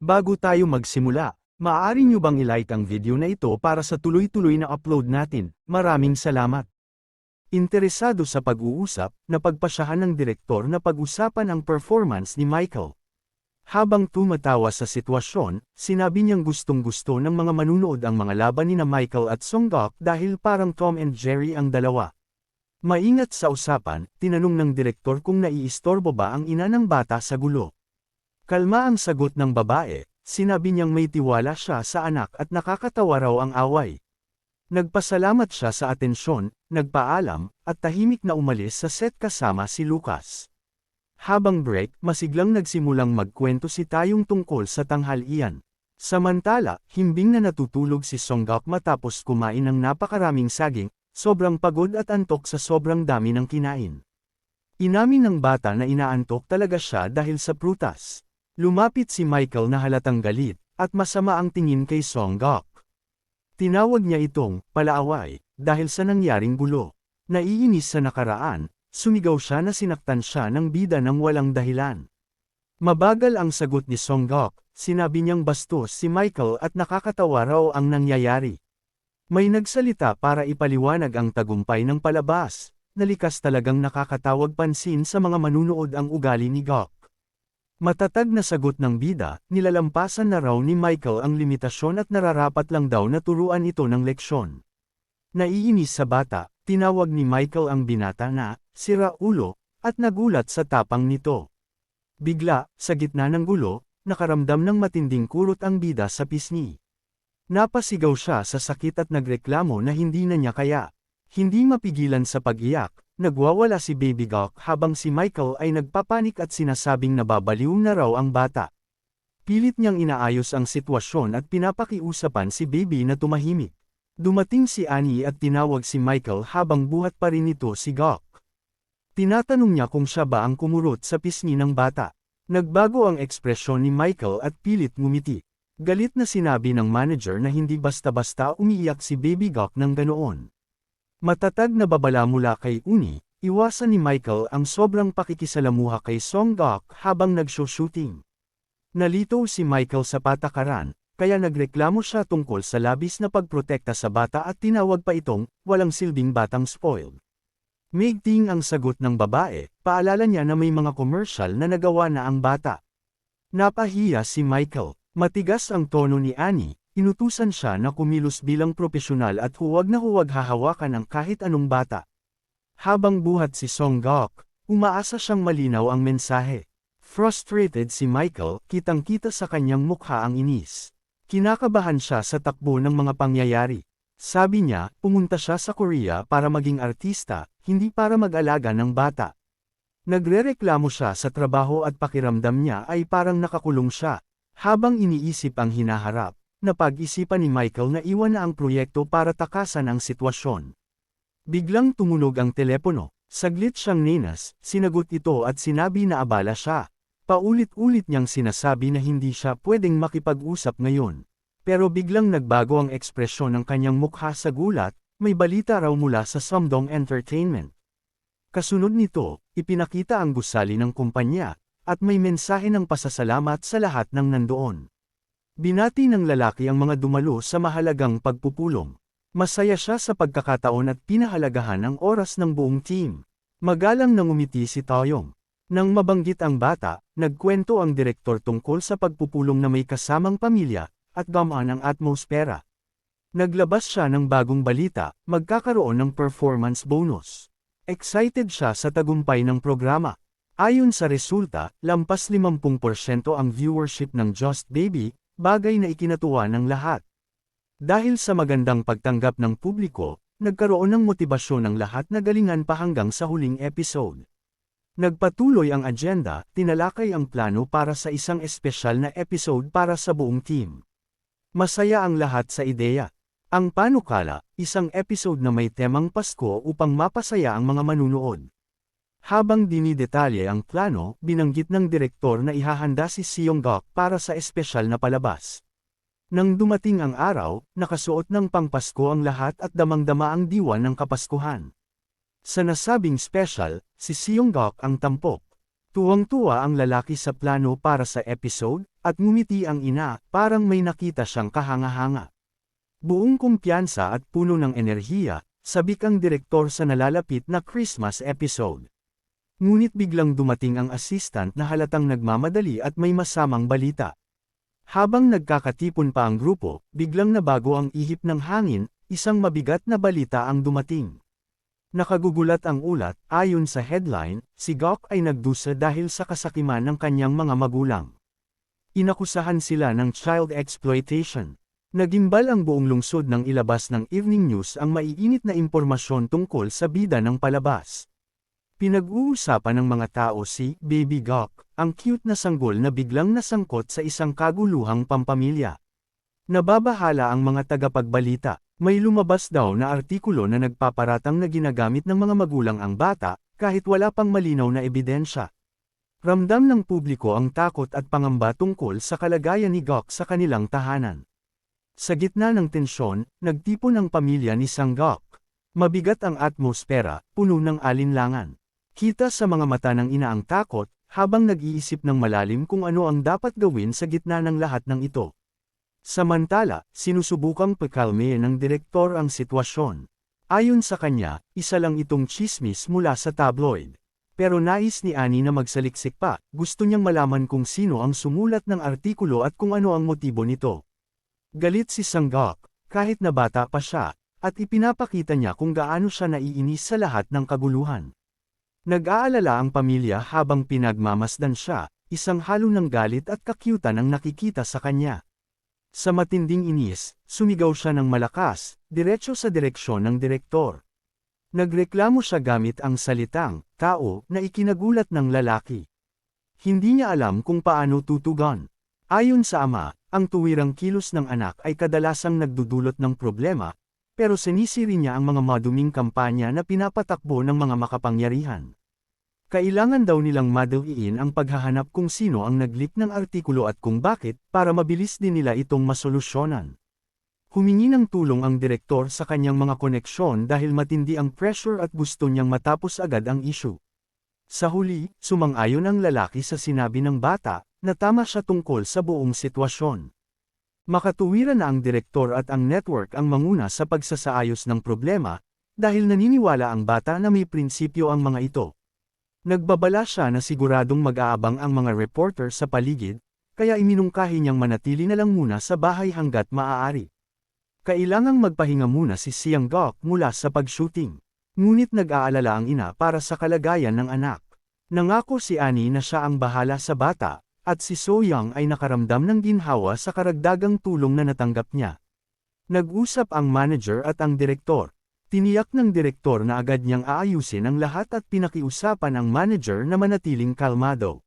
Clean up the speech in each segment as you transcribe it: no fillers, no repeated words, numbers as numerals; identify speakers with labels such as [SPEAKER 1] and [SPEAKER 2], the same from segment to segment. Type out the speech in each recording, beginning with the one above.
[SPEAKER 1] Bago tayo magsimula, maaari nyo bang i-like ang video na ito para sa tuloy-tuloy na upload natin? Maraming salamat. Interesado sa pag-uusap, napagpasyahan ng direktor na pag-usapan ang performance ni Michael. Habang tumatawa sa sitwasyon, sinabi niyang gustong-gusto ng mga manunood ang mga laban ni Michael at Songguk dahil parang Tom and Jerry ang dalawa. Maingat sa usapan, tinanong ng direktor kung naiistorbo ba ang ina ng bata sa gulo. Kalma ang sagot ng babae, sinabi niyang may tiwala siya sa anak at nakakatawa raw ang away. Nagpasalamat siya sa atensyon, nagpaalam, at tahimik na umalis sa set kasama si Lucas. Habang break, masiglang nagsimulang magkwento si Tayong tungkol sa tanghalian. Samantala, himbing na natutulog si Songguk matapos kumain ng napakaraming saging, sobrang pagod at antok sa sobrang dami ng kinain. Inamin ng bata na inaantok talaga siya dahil sa prutas. Lumapit si Michael na halatang galit, at masama ang tingin kay Songguk. Tinawag niya itong palaaway dahil sa nangyaring gulo. Naiinis sa nakaraan, sumigaw siya na sinaktan siya ng bida ng walang dahilan. Mabagal ang sagot ni Songguk, sinabi niyang bastos si Michael at nakakatawa raw ang nangyayari. May nagsalita para ipaliwanag ang tagumpay ng palabas, nalikas talagang nakakatawag pansin sa mga manunood ang ugali ni Gok. Matatag na sagot ng bida, nilalampasan na raw ni Michael ang limitasyon at nararapat lang daw na turuan ito ng leksyon. Naiinis sa bata, tinawag ni Michael ang binata na, sira ulo, at nagulat sa tapang nito. Bigla, sa gitna ng gulo, nakaramdam ng matinding kurot ang bida sa pisngi. Napasigaw siya sa sakit at nagreklamo na hindi na niya kaya. Hindi mapigilan sa pag-iyak, nagwawala si Baby Gok habang si Michael ay nagpapanik at sinasabing nababaliw na raw ang bata. Pilit niyang inaayos ang sitwasyon at pinapakiusapan si Baby na tumahimik. Dumating si Annie at tinawag si Michael habang buhat pa rin ito si Gok. Tinatanong niya kung siya ba ang kumurot sa pisngi ng bata. Nagbago ang ekspresyon ni Michael at pilit ngumiti. Galit na sinabi ng manager na hindi basta-basta umiiyak si Baby Gok ng ganoon. Matatag na babala mula kay Uni, iwasan ni Michael ang sobrang pakikisalamuha kay Songguk habang nag-shooting. Nalito si Michael sa patakaran, kaya nagreklamo siya tungkol sa labis na pagprotekta sa bata at tinawag pa itong, walang silbing batang spoiled. Maigting ang sagot ng babae, paalala niya na may mga commercial na nagawa na ang bata. Napahiya si Michael, matigas ang tono ni Annie. Inutusan siya na kumilos bilang propesyonal at huwag na huwag hahawakan ang kahit anong bata. Habang buhat si Songguk, umaasa siyang malinaw ang mensahe. Frustrated si Michael, kitang-kita sa kanyang mukha ang inis. Kinakabahan siya sa takbo ng mga pangyayari. Sabi niya, pumunta siya sa Korea para maging artista, hindi para mag-alaga ng bata. Nagrereklamo siya sa trabaho at pakiramdam niya ay parang nakakulong siya. Habang iniisip ang hinaharap, napag-isipan ni Michael na iwan na ang proyekto para takasan ang sitwasyon. Biglang tumunog ang telepono. Saglit siyang ninas, sinagot ito at sinabi na abala siya. Paulit-ulit niyang sinasabi na hindi siya pwedeng makipag-usap ngayon. Pero biglang nagbago ang ekspresyon ng kanyang mukha sa gulat, may balita raw mula sa Sumdong Entertainment. Kasunod nito, ipinakita ang gusali ng kumpanya, at may mensahe ng pasasalamat sa lahat ng nandoon. Binati ng lalaki ang mga dumalo sa mahalagang pagpupulong. Masaya siya sa pagkakataon at pinahalagahan ang oras ng buong team. Magalang nang umiti si Taeyong. Nang mabanggit ang bata, nagkwento ang direktor tungkol sa pagpupulong na may kasamang pamilya, at gamaan ang atmosfera. Naglabas siya ng bagong balita, magkakaroon ng performance bonus. Excited siya sa tagumpay ng programa. Ayon sa resulta, lampas 50% ang viewership ng Just Baby, bagay na ikinatuwa ng lahat. Dahil sa magandang pagtanggap ng publiko, nagkaroon ng motibasyon ng lahat na galingan pa hanggang sa huling episode. Nagpatuloy ang agenda, tinalakay ang plano para sa isang espesyal na episode para sa buong team. Masaya ang lahat sa ideya. Ang panukala, isang episode na may temang Pasko upang mapasaya ang mga manunood. Habang dinidetalye ang plano, binanggit ng direktor na ihahanda si Songguk para sa espesyal na palabas. Nang dumating ang araw, nakasuot ng pangpasko ang lahat at damang-dama ang diwa ng Kapaskuhan. Sa nasabing special, si Songguk ang tampok. Tuwang-tuwa ang lalaki sa plano para sa episode, at ngumiti ang ina, parang may nakita siyang kahanga-hanga. Buong kumpiyansa at puno ng enerhiya, sabik ang direktor sa nalalapit na Christmas episode. Ngunit biglang dumating ang assistant na halatang nagmamadali at may masamang balita. Habang nagkakatipon pa ang grupo, biglang nabago ang ihip ng hangin, isang mabigat na balita ang dumating. Nakagugulat ang ulat, ayon sa headline, si Gok ay nagdusa dahil sa kasakiman ng kanyang mga magulang. Inakusahan sila ng child exploitation. Nagimbal ang buong lungsod nang ilabas ng evening news ang maiinit na impormasyon tungkol sa bida ng palabas. Pinag-uusapan ng mga tao si Baby Gok, ang cute na sanggol na biglang nasangkot sa isang kaguluhang pampamilya. Nababahala ang mga tagapagbalita. May lumabas daw na artikulo na nagpaparatang na ginagamit ng mga magulang ang bata, kahit wala pang malinaw na ebidensya. Ramdam ng publiko ang takot at pangamba tungkol sa kalagayan ni Gok sa kanilang tahanan. Sa gitna ng tensyon, nagtipon ang pamilya ni Sang Gok. Mabigat ang atmosfera, puno ng alinlangan. Kita sa mga mata ng ina ang takot, habang nag-iisip ng malalim kung ano ang dapat gawin sa gitna ng lahat ng ito. Samantala, sinusubukang pakalmahin ng direktor ang sitwasyon. Ayon sa kanya, isa lang itong tsismis mula sa tabloid. Pero nais ni Annie na magsaliksik pa, gusto niyang malaman kung sino ang sumulat ng artikulo at kung ano ang motibo nito. Galit si Sang Gok, kahit na bata pa siya, at ipinapakita niya kung gaano siya naiinis sa lahat ng kaguluhan. Nag-aalala ang pamilya habang pinagmamasdan siya, isang halo ng galit at kakyutan ang nakikita sa kanya. Sa matinding inis, sumigaw siya ng malakas, diretso sa direksyon ng direktor. Nagreklamo siya gamit ang salitang, tao, na ikinagulat ng lalaki. Hindi niya alam kung paano tutugon. Ayon sa ama, ang tuwirang kilos ng anak ay kadalasang nagdudulot ng problema, pero sinisiri niya ang mga maduming kampanya na pinapatakbo ng mga makapangyarihan. Kailangan daw nilang madaliin ang paghahanap kung sino ang nag-leak ng artikulo at kung bakit, para mabilis din nila itong masolusyonan. Humingi ng tulong ang direktor sa kanyang mga koneksyon dahil matindi ang pressure at gusto niyang matapos agad ang issue. Sa huli, sumang-ayon ang lalaki sa sinabi ng bata, na tama siya tungkol sa buong sitwasyon. Makatuwiran na ang direktor at ang network ang manguna sa pagsasaayos ng problema, dahil naniniwala ang bata na may prinsipyo ang mga ito. Nagbabala siya na siguradong mag-aabang ang mga reporter sa paligid, kaya iminungkahi niyang manatili na lang muna sa bahay hanggat maaari. Kailangang magpahinga muna si Siang Gok mula sa pag-shooting. Ngunit nag-aalala ang ina para sa kalagayan ng anak. Nangako si Annie na siya ang bahala sa bata, at si So Young ay nakaramdam ng ginhawa sa karagdagang tulong na natanggap niya. Nag-usap ang manager at ang direktor. Tiniyak ng direktor na agad niyang aayusin ang lahat at pinakiusapan ang manager na manatiling kalmado.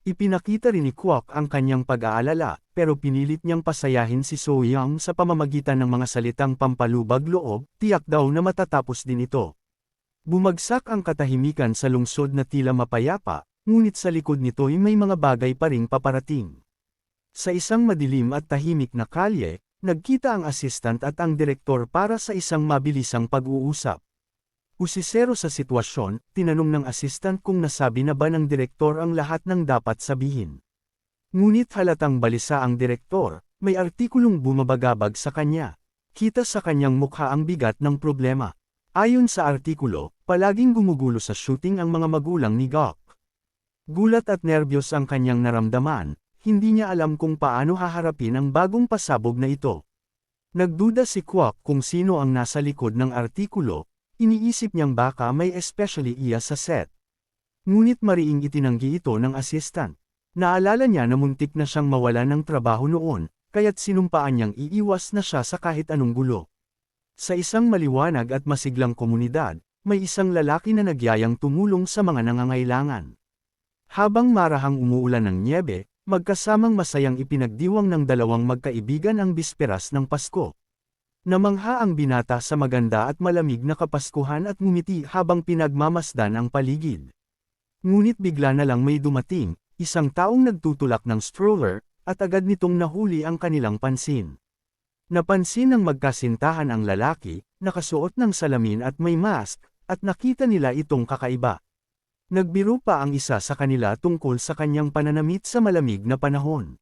[SPEAKER 1] Ipinakita rin ni Kwok ang kanyang pag-aalala, pero pinilit niyang pasayahin si So Young sa pamamagitan ng mga salitang pampalubag loob, tiyak daw na matatapos din ito. Bumagsak ang katahimikan sa lungsod na tila mapayapa, ngunit sa likod nito'y may mga bagay pa ring paparating. Sa isang madilim at tahimik na kalye, nagkita ang assistant at ang direktor para sa isang mabilisang pag-uusap. Usisero sa sitwasyon, tinanong ng assistant kung nasabi na ba ng direktor ang lahat ng dapat sabihin. Ngunit halatang balisa ang direktor, may artikulong bumabagabag sa kanya. Kita sa kanyang mukha ang bigat ng problema. Ayon sa artikulo, palaging gumugulo sa shooting ang mga magulang ni Gok. Gulat at nerbiyos ang kanyang naramdaman. Hindi niya alam kung paano haharapin ang bagong pasabog na ito. Nagduda si Kwok kung sino ang nasa likod ng artikulo, iniisip niyang baka may especially iya sa set. Ngunit mariing itinanggi ito ng assistant. Naalala niya na muntik na siyang mawala ng trabaho noon, kaya't sinumpaan niyang iiwas na siya sa kahit anong gulo. Sa isang maliwanag at masiglang komunidad, may isang lalaki na nagyayang tumulong sa mga nangangailangan. Habang marahang umuulan ng nyebe, magkasamang masayang ipinagdiwang ng dalawang magkaibigan ang bisperas ng Pasko. Namangha ang binata sa maganda at malamig na kapaskuhan at ngumiti habang pinagmamasdan ang paligid. Ngunit bigla na lang may dumating, isang taong nagtutulak ng stroller, at agad nitong nahuli ang kanilang pansin. Napansin ng magkasintahan ang lalaki, nakasuot ng salamin at may mask, at nakita nila itong kakaiba. Nagbiro pa ang isa sa kanila tungkol sa kanyang pananamit sa malamig na panahon.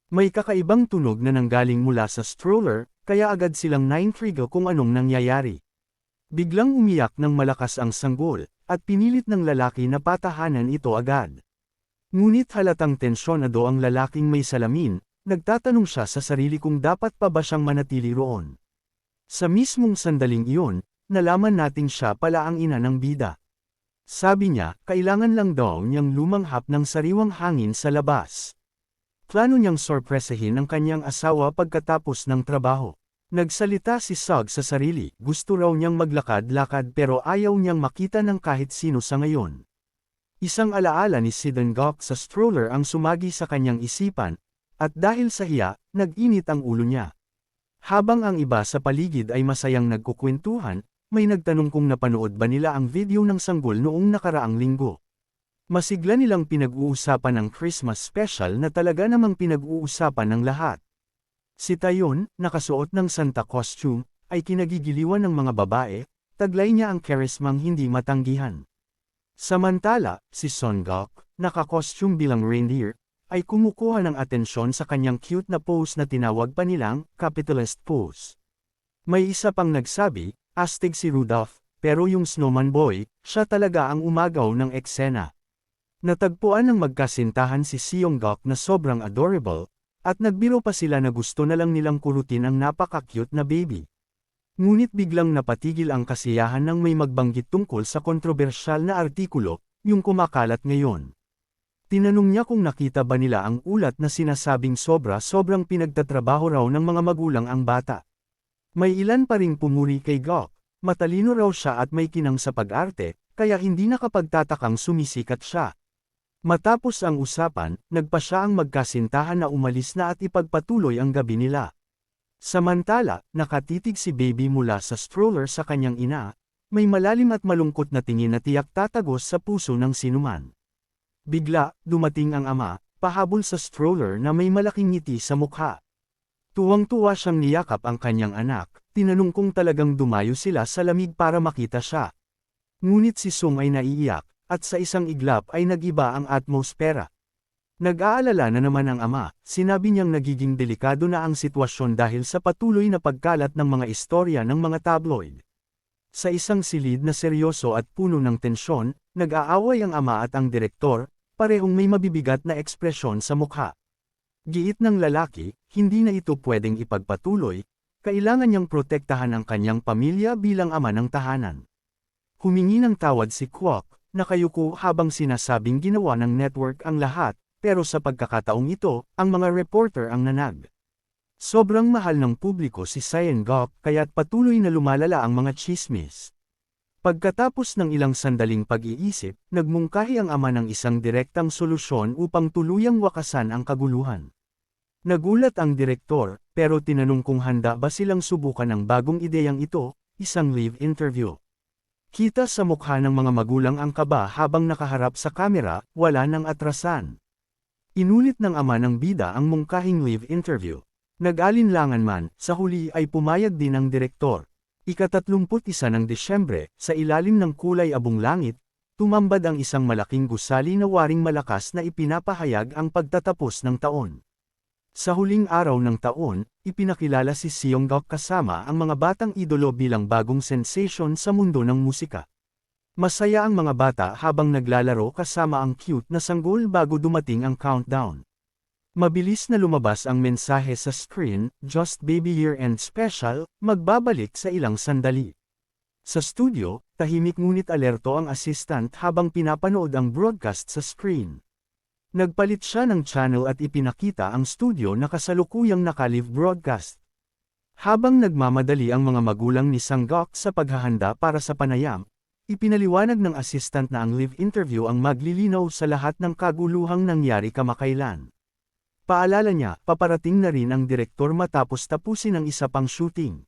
[SPEAKER 1] May kakaibang tunog na nanggaling mula sa stroller, kaya agad silang naintriga kung anong nangyayari. Biglang umiyak ng malakas ang sanggol, at pinilit ng lalaki na patahanan ito agad. Ngunit halatang tensyonado ang lalaking may salamin, nagtatanong siya sa sarili kung dapat pa ba siyang manatili roon. Sa mismong sandaling iyon, nalaman nating siya pala ang ina ng bida. Sabi niya, kailangan lang daw niyang lumanghap ng sariwang hangin sa labas. Plano niyang sorpresahin ang kanyang asawa pagkatapos ng trabaho. Nagsalita si Sug sa sarili, gusto raw niyang maglakad-lakad pero ayaw niyang makita ng kahit sino sa ngayon. Isang alaala ni Sidon Gok sa stroller ang sumagi sa kanyang isipan, at dahil sa hiya, nag-init ang ulo niya. Habang ang iba sa paligid ay masayang nagkukwentuhan, may nagtanong kung napanood ba nila ang video ng sanggol noong nakaraang linggo. Masigla nilang pinag-uusapan ang Christmas special na talaga namang pinag-uusapan ng lahat. Si Tayon, nakasuot ng Santa costume, ay kinagigiliwan ng mga babae, taglay niya ang karismang hindi matanggihan. Samantala, si Son Gok, naka-costume bilang reindeer, ay kumukuha ng atensyon sa kanyang cute na pose na tinawag pa nilang capitalist pose. May isa pang nagsabi, astig si Rudolph, pero yung snowman boy, siya talaga ang umagaw ng eksena. Natagpuan ng magkasintahan si Seong Gok na sobrang adorable, at nagbiro pa sila na gusto na lang nilang kurutin ang napaka-cute na baby. Ngunit biglang napatigil ang kasiyahan nang may magbanggit tungkol sa kontrobersyal na artikulo, yung kumakalat ngayon. Tinanong niya kung nakita ba nila ang ulat na sinasabing sobrang pinagtatrabaho raw ng mga magulang ang bata. May ilan pa ring pumuri kay Gok, matalino raw siya at may kinang sa pag-arte, kaya hindi nakapagtatakang sumisikat siya. Matapos ang usapan, nagpa siya ang magkasintahan na umalis na at ipagpatuloy ang gabi nila. Samantala, nakatitig si baby mula sa stroller sa kanyang ina, may malalim at malungkot na tingin na tiyak tatagos sa puso ng sinuman. Bigla, dumating ang ama, pahabol sa stroller na may malaking ngiti sa mukha. Tuwang-tuwa siyang niyakap ang kanyang anak, tinanong kung talagang dumayo sila sa lamig para makita siya. Ngunit si Sung ay naiiyak, at sa isang iglap ay nag-iba ang atmosfera. Nag-aalala na naman ang ama, sinabi niyang nagiging delikado na ang sitwasyon dahil sa patuloy na pagkalat ng mga istorya ng mga tabloid. Sa isang silid na seryoso at puno ng tensyon, nag-aaway ang ama at ang direktor, parehong may mabibigat na ekspresyon sa mukha. Giit ng lalaki, hindi na ito pwedeng ipagpatuloy, kailangan niyang protektahan ang kanyang pamilya bilang ama ng tahanan. Humingi ng tawad si Kwok, nakayuko habang sinasabing ginawa ng network ang lahat, pero sa pagkakataong ito, ang mga reporter ang nanag. Sobrang mahal ng publiko si Seong Gok kaya't patuloy na lumalala ang mga tsismis. Pagkatapos ng ilang sandaling pag-iisip, nagmungkahi ang ama ng isang direktang solusyon upang tuluyang wakasan ang kaguluhan. Nagulat ang direktor, pero tinanong kung handa ba silang subukan ang bagong ideyang ito, isang live interview. Kita sa mukha ng mga magulang ang kaba habang nakaharap sa kamera, wala nang atrasan. Inulit ng ama ng bida ang mungkahing live interview. Nag-alinlangan man, sa huli ay pumayag din ang direktor. Ika-31 ng Desyembre, sa ilalim ng kulay abong langit, tumambad ang isang malaking gusali na waring malakas na ipinapahayag ang pagtatapos ng taon. Sa huling araw ng taon, ipinakilala si Seong Gok kasama ang mga batang idolo bilang bagong sensation sa mundo ng musika. Masaya ang mga bata habang naglalaro kasama ang cute na sanggol bago dumating ang countdown. Mabilis na lumabas ang mensahe sa screen, Just Baby Year-End Special, magbabalik sa ilang sandali. Sa studio, tahimik ngunit alerto ang assistant habang pinapanood ang broadcast sa screen. Nagpalit siya ng channel at ipinakita ang studio na kasalukuyang naka-live broadcast. Habang nagmamadali ang mga magulang ni Sang Gok sa paghahanda para sa panayam, ipinaliwanag ng assistant na ang live interview ang maglilinaw sa lahat ng kaguluhang nangyari kamakailan. Paalala niya, paparating na rin ang direktor matapos tapusin ang isa pang shooting.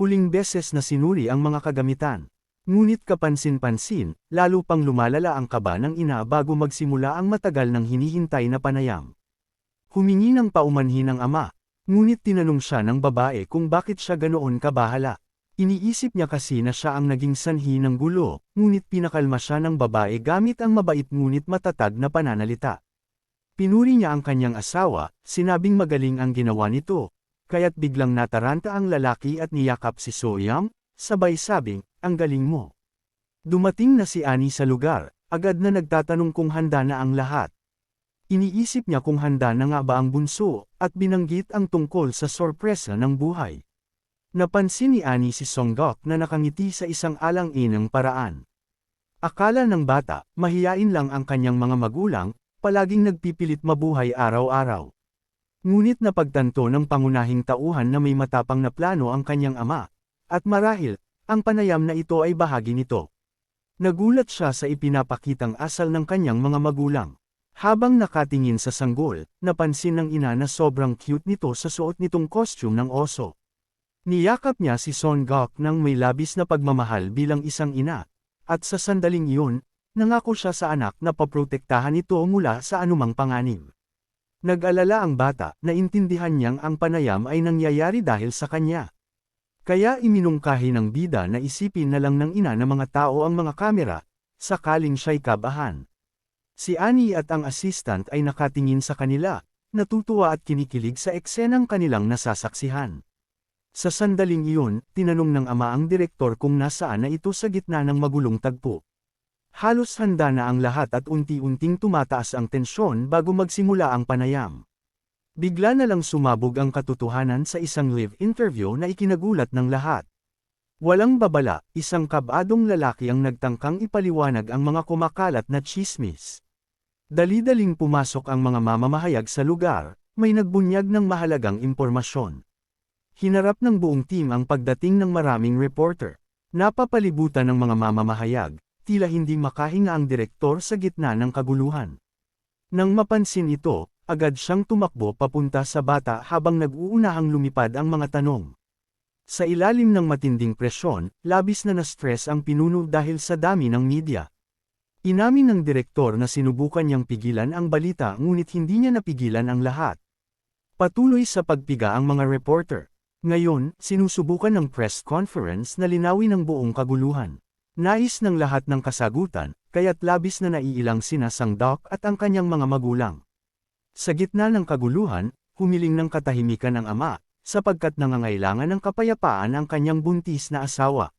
[SPEAKER 1] Huling beses na sinuri ang mga kagamitan. Ngunit kapansin-pansin, lalo pang lumalala ang kaba ng ina bago magsimula ang matagal ng hinihintay na panayam. Humingi ng paumanhin ang ama, ngunit tinanong siya ng babae kung bakit siya ganoon kabahala. Iniisip niya kasi na siya ang naging sanhi ng gulo, ngunit pinakalma siya ng babae gamit ang mabait ngunit matatag na pananalita. Pinuri niya ang kanyang asawa, sinabing magaling ang ginawa nito, kaya't biglang nataranta ang lalaki at niyakap si Soyam, sabay sabing, ang galing mo. Dumating na si Annie sa lugar, agad na nagtatanong kung handa na ang lahat. Iniisip niya kung handa na nga ba ang bunso, at binanggit ang tungkol sa sorpresa ng buhay. Napansin ni Annie si Songguk na nakangiti sa isang alang-inang paraan. Akala ng bata, mahiyain lang ang kanyang mga magulang, palaging nagpipilit mabuhay araw-araw. Ngunit napagtanto ng pangunahing tauhan na may matapang na plano ang kanyang ama, at marahil, ang panayam na ito ay bahagi nito. Nagulat siya sa ipinapakitang asal ng kanyang mga magulang. Habang nakatingin sa sanggol, napansin ng ina na sobrang cute nito sa suot nitong costume ng oso. Niyakap niya si Songguk nang may labis na pagmamahal bilang isang ina, at sa sandaling iyon, nangako siya sa anak na paprotektahan ito mula sa anumang panganib. Nag-alala ang bata, na intindihan niyang ang panayam ay nangyayari dahil sa kanya. Kaya iminungkahi ng bida na isipin na lang ng ina ng mga tao ang mga kamera, sakaling siya'y kabahan. Si Annie at ang assistant ay nakatingin sa kanila, natutuwa at kinikilig sa eksenang kanilang nasasaksihan. Sa sandaling iyon, tinanong ng ama ang direktor kung nasaan na ito sa gitna ng magulong tagpo. Halos handa na ang lahat at unti-unting tumataas ang tensyon bago magsimula ang panayam. Bigla na lang sumabog ang katotohanan sa isang live interview na ikinagulat ng lahat. Walang babala, isang kabadong lalaki ang nagtangkang ipaliwanag ang mga kumakalat na tsismis. Dali-daling pumasok ang mga mamamahayag sa lugar, may nagbunyag ng mahalagang impormasyon. Hinarap ng buong team ang pagdating ng maraming reporter. Napapalibutan ng mga mamamahayag, tila hindi makahinga ang direktor sa gitna ng kaguluhan. Nang mapansin ito, agad siyang tumakbo papunta sa bata habang nag-uunahang lumipad ang mga tanong. Sa ilalim ng matinding presyon, labis na na-stress ang pinuno dahil sa dami ng media. Inamin ng direktor na sinubukan niyang pigilan ang balita ngunit hindi niya napigilan ang lahat. Patuloy sa pagpiga ang mga reporter. Ngayon, sinusubukan ng press conference na linawin ang buong kaguluhan. Nais ng lahat ng kasagutan, kaya't labis na naiilang sina Songguk at ang kanyang mga magulang. Sa gitna ng kaguluhan, humiling ng katahimikan ang ama, sapagkat nangangailangan ng kapayapaan ang kanyang buntis na asawa.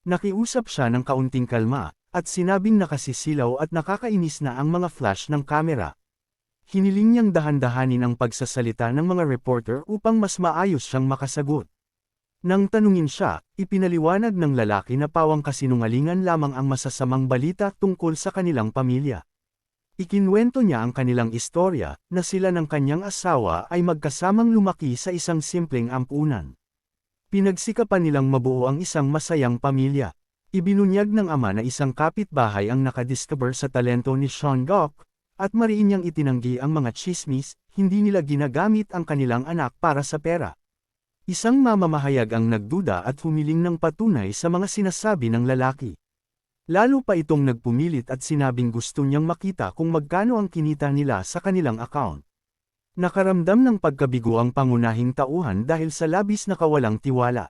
[SPEAKER 1] Nakiusap siya ng kaunting kalma, at sinabing nakasisilaw at nakakainis na ang mga flash ng kamera. Hiniling niyang dahan-dahanin ang pagsasalita ng mga reporter upang mas maayos siyang makasagot. Nang tanungin siya, ipinaliwanag ng lalaki na pawang kasinungalingan lamang ang masasamang balita tungkol sa kanilang pamilya. Ikinwento niya ang kanilang istorya, na sila ng kanyang asawa ay magkasamang lumaki sa isang simpleng ampunan. Pinagsikapan nilang mabuo ang isang masayang pamilya. Ibinunyag ng ama na isang kapitbahay ang nakadiscover sa talento ni Songguk, at mariin niyang itinanggi ang mga tsismis, hindi nila ginagamit ang kanilang anak para sa pera. Isang mamamahayag ang nagduda at humiling ng patunay sa mga sinasabi ng lalaki. Lalo pa itong nagpumilit at sinabing gusto niyang makita kung magkano ang kinita nila sa kanilang account. Nakaramdam ng pagkabigo ang pangunahing tauhan dahil sa labis na kawalang tiwala.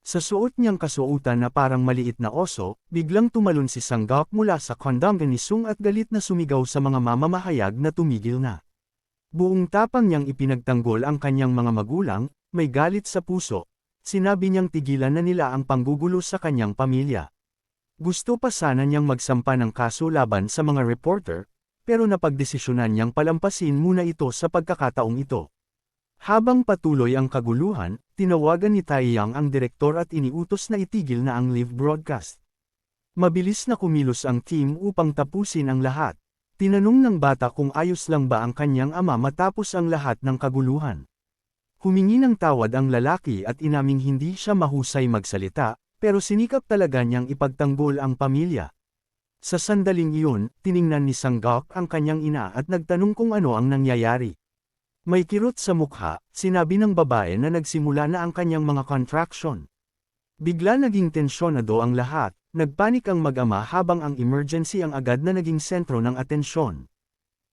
[SPEAKER 1] Sa suot niyang kasuotan na parang maliit na oso, biglang tumalon si Songguk mula sa kondangganisung at galit na sumigaw sa mga mamamahayag na tumigil na. Buong tapang niyang ipinagtanggol ang kanyang mga magulang, may galit sa puso. Sinabi niyang tigilan na nila ang panggugulo sa kanyang pamilya. Gusto pa sana niyang magsampa ng kaso laban sa mga reporter, pero napagdesisyonan niyang palampasin muna ito sa pagkakataong ito. Habang patuloy ang kaguluhan, tinawagan ni Taeyang ang direktor at iniutos na itigil na ang live broadcast. Mabilis na kumilos ang team upang tapusin ang lahat. Tinanong ng bata kung ayos lang ba ang kanyang ama matapos ang lahat ng kaguluhan. Humingi ng tawad ang lalaki at inaming hindi siya mahusay magsalita, pero sinikap talaga niyang ipagtanggol ang pamilya. Sa sandaling iyon, tiningnan ni Songguk ang kanyang ina at nagtanong kung ano ang nangyayari. May kirot sa mukha, sinabi ng babae na nagsimula na ang kanyang mga contraction. Bigla naging tensyonado ang lahat, nagpanik ang mag-ama habang ang emergency ang agad na naging sentro ng atensyon.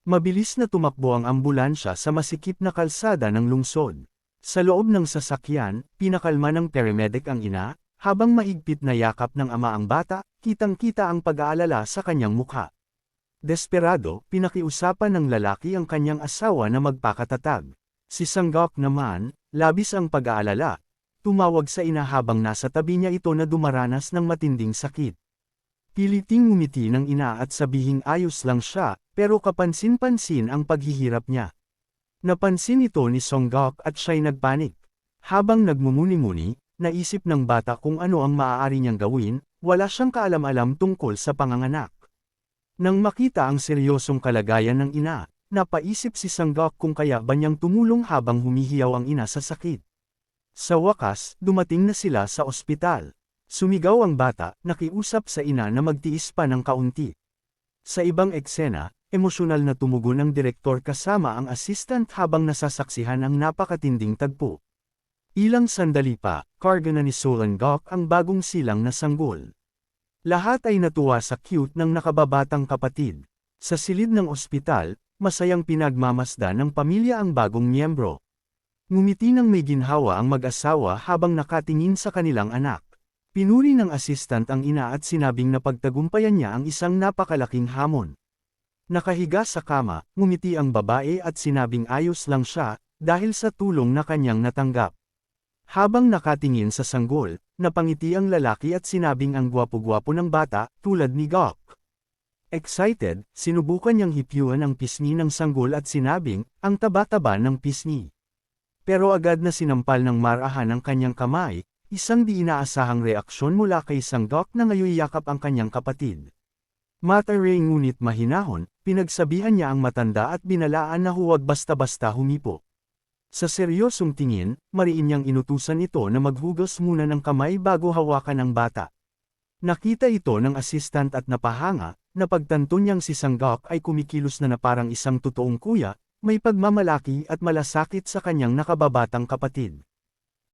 [SPEAKER 1] Mabilis na tumakbo ang ambulansya sa masikip na kalsada ng lungsod. Sa loob ng sasakyan, pinakalma ng paramedic ang ina, Habang mahigpit na yakap ng ama ang bata, kitang-kita ang pag-aalala sa kanyang mukha. Desperado, pinakiusapan ng lalaki ang kanyang asawa na magpakatatag. Si Sanggok naman, labis ang pag-aalala. Tumawag sa ina habang nasa tabi niya ito na dumaranas ng matinding sakit. Piliting ngumiti ng ina at sabihing ayos lang siya, pero kapansin-pansin ang paghihirap niya. Napansin ito ni Sanggok at siya'y nagpanik. Habang nagmumuni-muni, naisip ng bata kung ano ang maaari niyang gawin, wala siyang kaalam-alam tungkol sa panganganak. Nang makita ang seryosong kalagayan ng ina, napaisip si Sanggok kung kaya ba niyang tumulong habang humihiyaw ang ina sa sakit. Sa wakas, dumating na sila sa ospital. Sumigaw ang bata, nakiusap sa ina na magtiis pa ng kaunti. Sa ibang eksena, emosyonal na tumugon ang direktor kasama ang assistant habang nasasaksihan ang napakatinding tagpo. Ilang sandali pa, karga na ni Sanggok ang bagong silang na sanggol. Lahat ay natuwa sa cute ng nakababatang kapatid. Sa silid ng ospital, masayang pinagmamasdan ng pamilya ang bagong miyembro. Ngumiti ng may ginhawa ang mag-asawa habang nakatingin sa kanilang anak. Pinuri ng assistant ang ina at sinabing na pagtagumpayan niya ang isang napakalaking hamon. Nakahiga sa kama, ngumiti ang babae at sinabing ayos lang siya, dahil sa tulong na kanyang natanggap. Habang nakatingin sa sanggol, napangiti ang lalaki at sinabing ang gwapo-gwapo ng bata, tulad ni Gok. Excited, sinubukan niyang hipiuan ang pisngi ng sanggol at sinabing, ang taba-taba ng pisngi. Pero agad na sinampal ng marahan ang kanyang kamay, isang di inaasahang reaksyon mula kay Sanggok na ngayon yakap ang kanyang kapatid. Mataray ngunit mahinahon, pinagsabihan niya ang matanda at binalaan na huwag basta-basta humipo. Sa seryosong tingin, mariin niyang inutusan ito na maghugas muna ng kamay bago hawakan ang bata. Nakita ito ng assistant at napahanga, na pagtanto niyang si Sanggok ay kumikilos na parang isang totoong kuya, may pagmamalaki at malasakit sa kanyang nakababatang kapatid.